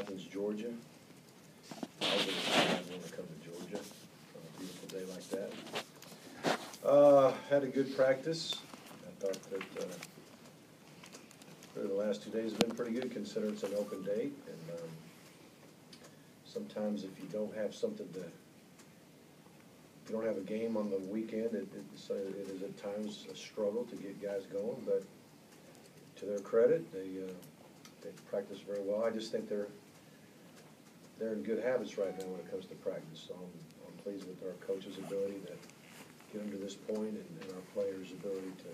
Athens, Georgia. I was want to come to Georgia on a beautiful day like that. Had a good practice. I thought that really the last 2 days have been pretty good considering it's an open date. And sometimes if you don't have something to, if you don't have a game on the weekend, it is at times a struggle to get guys going. But to their credit, they practice very well. I just think they're in good habits right now when it comes to practice. So I'm pleased with our coach's ability to get them to this point and our players' ability to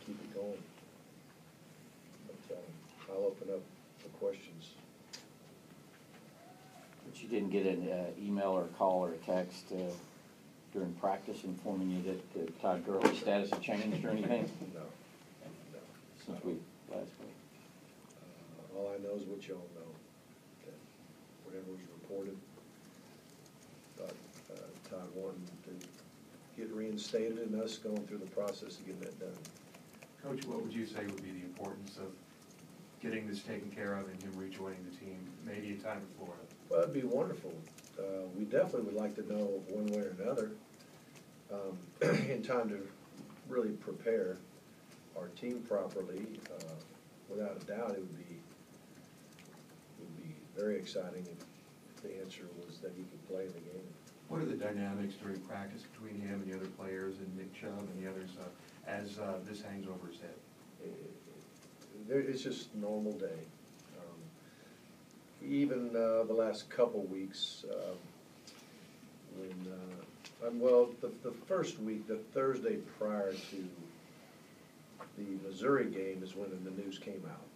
keep it going. But I'll open up for questions. But you didn't get an email or a call or a text during practice informing you that Todd Gurley's status had changed or anything? No. Since we last week. All I know is what y'all know. That whatever was reported about Todd wanting to get reinstated and us going through the process of getting that done. Coach, what would you say would be the importance of getting this taken care of and him rejoining the team, maybe a time in Florida? Well, it'd be wonderful. We definitely would like to know one way or another in time to really prepare our team properly. Without a doubt, it would be very exciting if the answer was that he could play in the game. What are the dynamics during practice between him and the other players and Nick Chubb and the others as this hangs over his head? It's just a normal day. Even the last couple weeks, the first week, the Thursday prior to the Missouri game is when the news came out.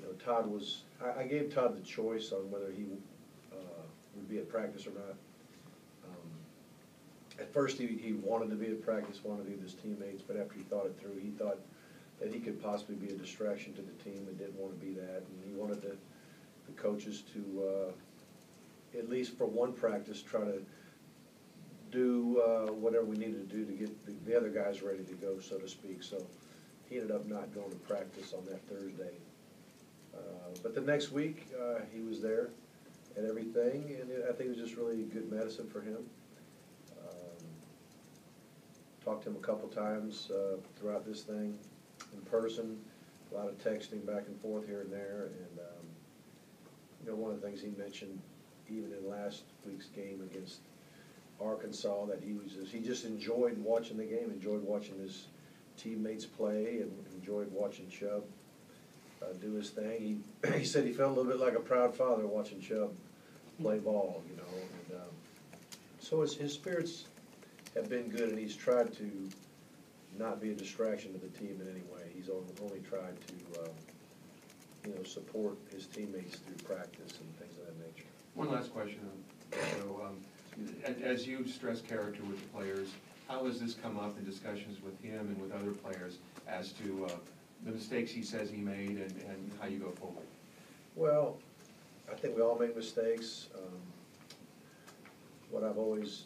And Todd was, I gave Todd the choice on whether he would be at practice or not. At first he wanted to be at practice, wanted to be with his teammates, but after he thought it through, he thought that he could possibly be a distraction to the team and didn't want to be that. And he wanted the coaches to, at least for one practice, try to do whatever we needed to do to get the other guys ready to go, so to speak. So he ended up not going to practice on that Thursday. But the next week, he was there and everything, and I think it was just really good medicine for him. Talked to him a couple times throughout this thing in person, a lot of texting back and forth here and there, and one of the things he mentioned even in last week's game against Arkansas, that he just enjoyed watching the game, enjoyed watching his teammates play, and enjoyed watching Chubb do his thing. He said he felt a little bit like a proud father watching Chubb play ball, and so his spirits have been good, and he's tried to not be a distraction to the team in any way. He's only tried to support his teammates through practice and things of that nature. One last question. So, as you stress character with the players, how has this come up in discussions with him and with other players as to the mistakes he says he made and how you go forward? Well, I think we all make mistakes. What I've always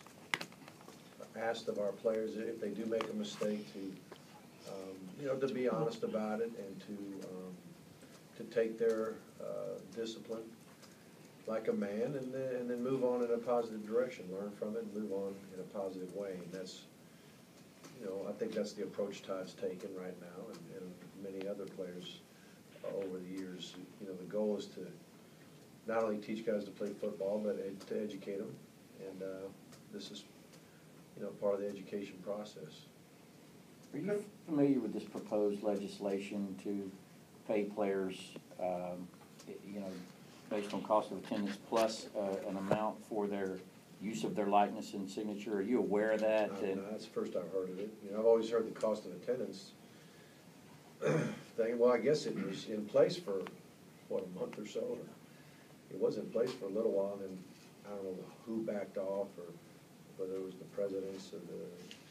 asked of our players, if they do make a mistake, to be honest about it and to take their discipline like a man, and then move on in a positive direction, learn from it, and move on in a positive way. And that's, I think that's the approach Todd's taken right now, and many other players over the years. The goal is to not only teach guys to play football, but to educate them, and this is part of the education process. Are you familiar with this proposed legislation to pay players, based on cost of attendance plus an amount for their use of their likeness and signature? Are you aware of that? No, that's the first I've heard of it. I've always heard the cost of attendance thing. Well, I guess it was in place for, a month or so. It was in place for a little while, and then I don't know who backed off, or whether it was the presidents of the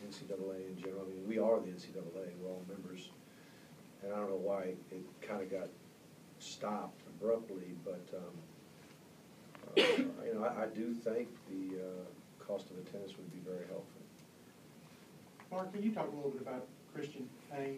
NCAA in general. I mean, we are the NCAA, we're all members, and I don't know why it kind of got stopped abruptly, but I do think the cost of attendance would be very helpful. Mark, can you talk a little bit about Christian Payne?